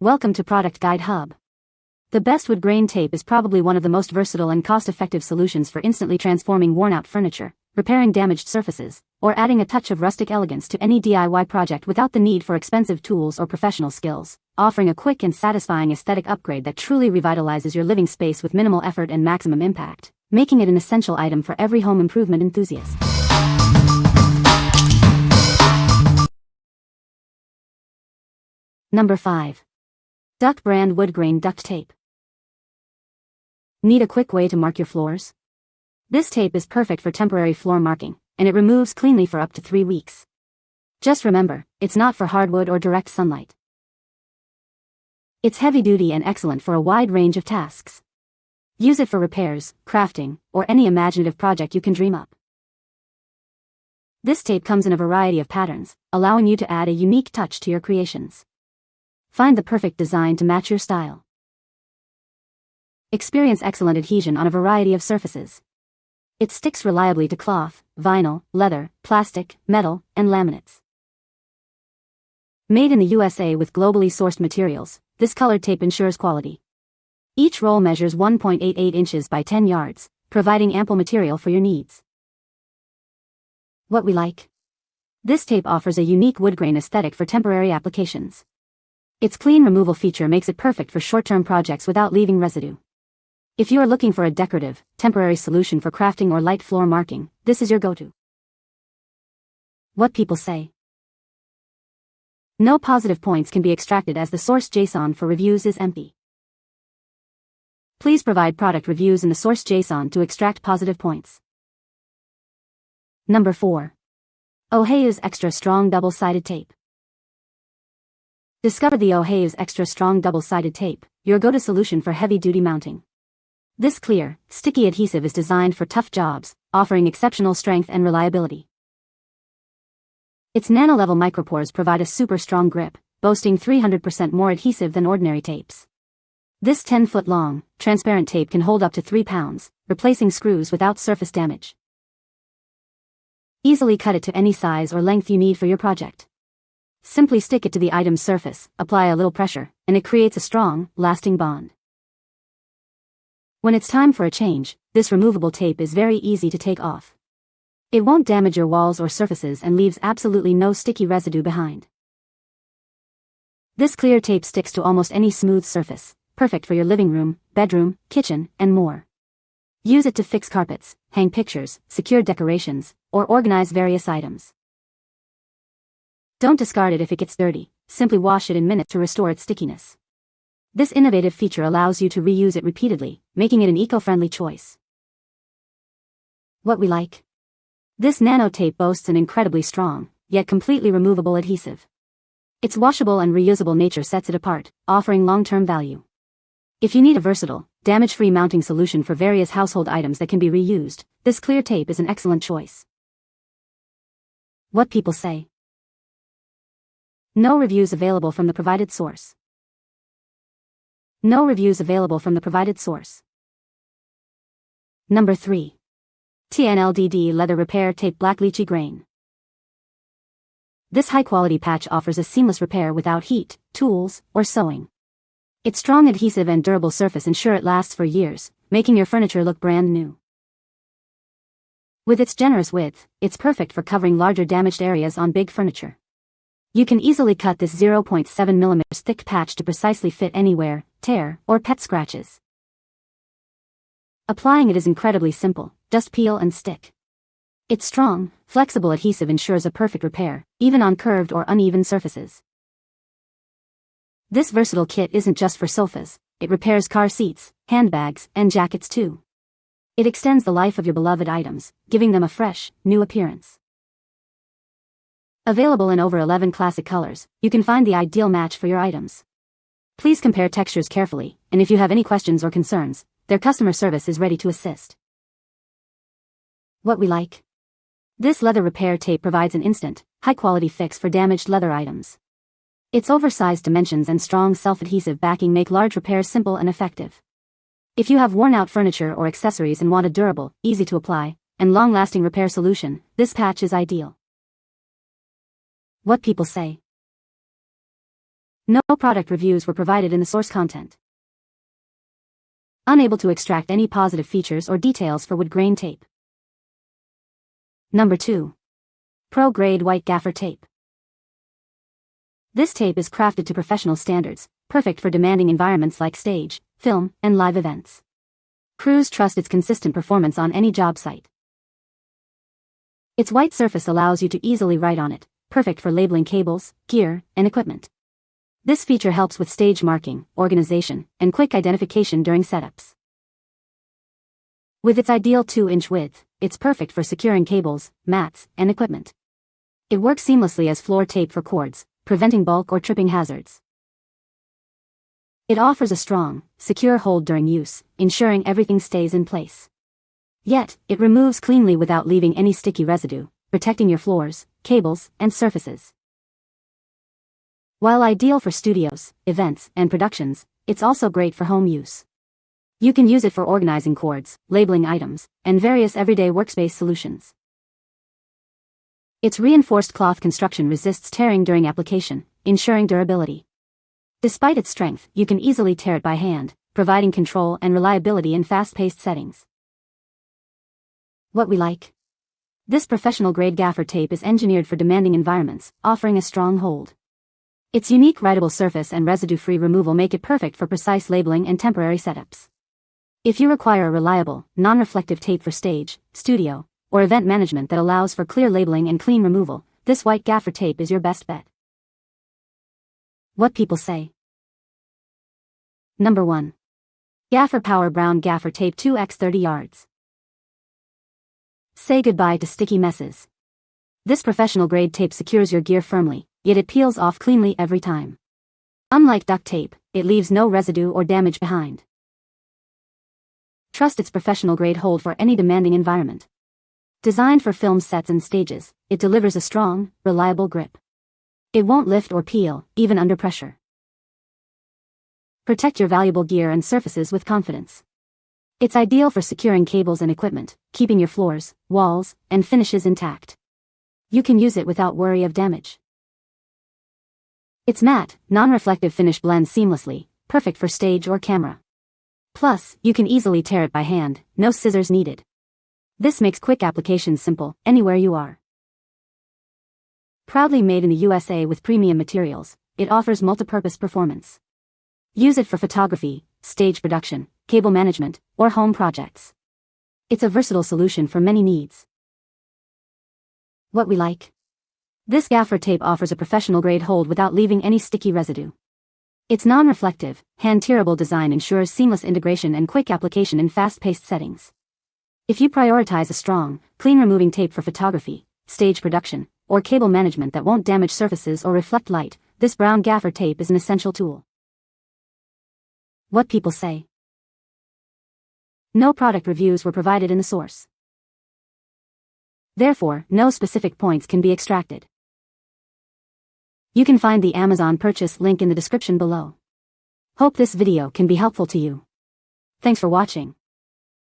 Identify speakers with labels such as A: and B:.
A: Welcome to Product Guide Hub. The best Woodgrain tape is probably one of the most versatile and cost-effective solutions for instantly transforming worn-out furniture, repairing damaged surfaces, or adding a touch of rustic elegance to any DIY project without the need for expensive tools or professional skills, offering a quick and satisfying aesthetic upgrade that truly revitalizes your living space with minimal effort and maximum impact, making it an essential item for every home improvement enthusiast. Number 5. Duct brand Woodgrain duct tape. Need a quick way to mark your floors? This tape is perfect for temporary floor marking, and it removes cleanly for up to 3 weeks. Just remember, it's not for hardwood or direct sunlight. It's heavy-duty and excellent for a wide range of tasks. Use it for repairs, crafting, or any imaginative project you can dream up. This tape comes in a variety of patterns, allowing you to add a unique touch to your creations. Find the perfect design to match your style. Experience excellent adhesion on a variety of surfaces. It sticks reliably to cloth, vinyl, leather, plastic, metal, and laminates. Made in the USA with globally sourced materials, this colored tape ensures quality. Each roll measures 1.88 inches by 10 yards, providing ample material for your needs. What we like? This tape offers a unique woodgrain aesthetic for temporary applications. Its clean removal feature makes it perfect for short-term projects without leaving residue. If you are looking for a decorative, temporary solution for crafting or light floor marking, this is your go-to. What people say. No positive points can be extracted as the source JSON for reviews is empty. Please provide product reviews in the source JSON to extract positive points. Number 4. Ohayooz Extra Strong Double-Sided Tape. Discover the Ohayooz Extra Strong Double-Sided Tape, your go-to solution for heavy-duty mounting. This clear, sticky adhesive is designed for tough jobs, offering exceptional strength and reliability. Its nano-level micropores provide a super strong grip, boasting 300% more adhesive than ordinary tapes. This 10-foot-long, transparent tape can hold up to 3 pounds, replacing screws without surface damage. Easily cut it to any size or length you need for your project. Simply stick it to the item's surface, apply a little pressure, and it creates a strong, lasting bond. When it's time for a change, this removable tape is very easy to take off. It won't damage your walls or surfaces and leaves absolutely no sticky residue behind. This clear tape sticks to almost any smooth surface, perfect for your living room, bedroom, kitchen, and more. Use it to fix carpets, hang pictures, secure decorations, or organize various items. Don't discard it if it gets dirty, simply wash it in minutes to restore its stickiness. This innovative feature allows you to reuse it repeatedly, making it an eco-friendly choice. What we like? This nano tape boasts an incredibly strong, yet completely removable adhesive. Its washable and reusable nature sets it apart, offering long-term value. If you need a versatile, damage-free mounting solution for various household items that can be reused, this clear tape is an excellent choice. What people say. No reviews available from the provided source. No reviews available from the provided source. Number 3. TIANLDD Leather Repair Tape Black-Litchi Grain. This high-quality patch offers a seamless repair without heat, tools, or sewing. Its strong adhesive and durable surface ensure it lasts for years, making your furniture look brand new. With its generous width, it's perfect for covering larger damaged areas on big furniture. You can easily cut this 0.7 mm thick patch to precisely fit any wear, tear, or pet scratches. Applying it is incredibly simple, just peel and stick. Its strong, flexible adhesive ensures a perfect repair, even on curved or uneven surfaces. This versatile kit isn't just for sofas, it repairs car seats, handbags, and jackets too. It extends the life of your beloved items, giving them a fresh, new appearance. Available in over 11 classic colors, you can find the ideal match for your items. Please compare textures carefully, and if you have any questions or concerns, their customer service is ready to assist. What we like? This leather repair tape provides an instant, high-quality fix for damaged leather items. Its oversized dimensions and strong self-adhesive backing make large repairs simple and effective. If you have worn-out furniture or accessories and want a durable, easy-to-apply, and long-lasting repair solution, this patch is ideal. What people say. No product reviews were provided in the source content. Unable to extract any positive features or details for Woodgrain tape. Number 2. Pro-grade white Gaffer tape. This tape is crafted to professional standards, perfect for demanding environments like stage, film, and live events. Crews trust its consistent performance on any job site. Its white surface allows you to easily write on it, perfect for labeling cables, gear, and equipment. This feature helps with stage marking, organization, and quick identification during setups. With its ideal 2-inch width, it's perfect for securing cables, mats, and equipment. It works seamlessly as floor tape for cords, preventing bulk or tripping hazards. It offers a strong, secure hold during use, ensuring everything stays in place. Yet, it removes cleanly without leaving any sticky residue, protecting your floors, cables, and surfaces. While ideal for studios, events, and productions, it's also great for home use. You can use it for organizing cords, labeling items, and various everyday workspace solutions. Its reinforced cloth construction resists tearing during application, ensuring durability. Despite its strength, you can easily tear it by hand, providing control and reliability in fast-paced settings. What we like? This professional-grade Gaffer tape is engineered for demanding environments, offering a strong hold. Its unique writable surface and residue-free removal make it perfect for precise labeling and temporary setups. If you require a reliable, non-reflective tape for stage, studio, or event management that allows for clear labeling and clean removal, this white Gaffer tape is your best bet. What people say. Number 1. Gaffer Power Brown Gaffer Tape 2x 30 yards. Say goodbye to sticky messes. This professional-grade tape secures your gear firmly, yet it peels off cleanly every time. Unlike duct tape, it leaves no residue or damage behind. Trust its professional-grade hold for any demanding environment. Designed for film sets and stages, it delivers a strong, reliable grip. It won't lift or peel, even under pressure. Protect your valuable gear and surfaces with confidence. It's ideal for securing cables and equipment, keeping your floors, walls, and finishes intact. You can use it without worry of damage. Its matte, non-reflective finish blends seamlessly, perfect for stage or camera. Plus, you can easily tear it by hand, no scissors needed. This makes quick applications simple, anywhere you are. Proudly made in the USA with premium materials, it offers multipurpose performance. Use it for photography, stage production, cable management, or home projects. It's a versatile solution for many needs. What we like? This Gaffer tape offers a professional-grade hold without leaving any sticky residue. Its non-reflective, hand-tearable design ensures seamless integration and quick application in fast-paced settings. If you prioritize a strong, clean-removing tape for photography, stage production, or cable management that won't damage surfaces or reflect light, this brown Gaffer tape is an essential tool. What people say. No product reviews were provided in the source. Therefore, no specific points can be extracted. You can find the Amazon purchase link in the description below. Hope this video can be helpful to you. Thanks for watching.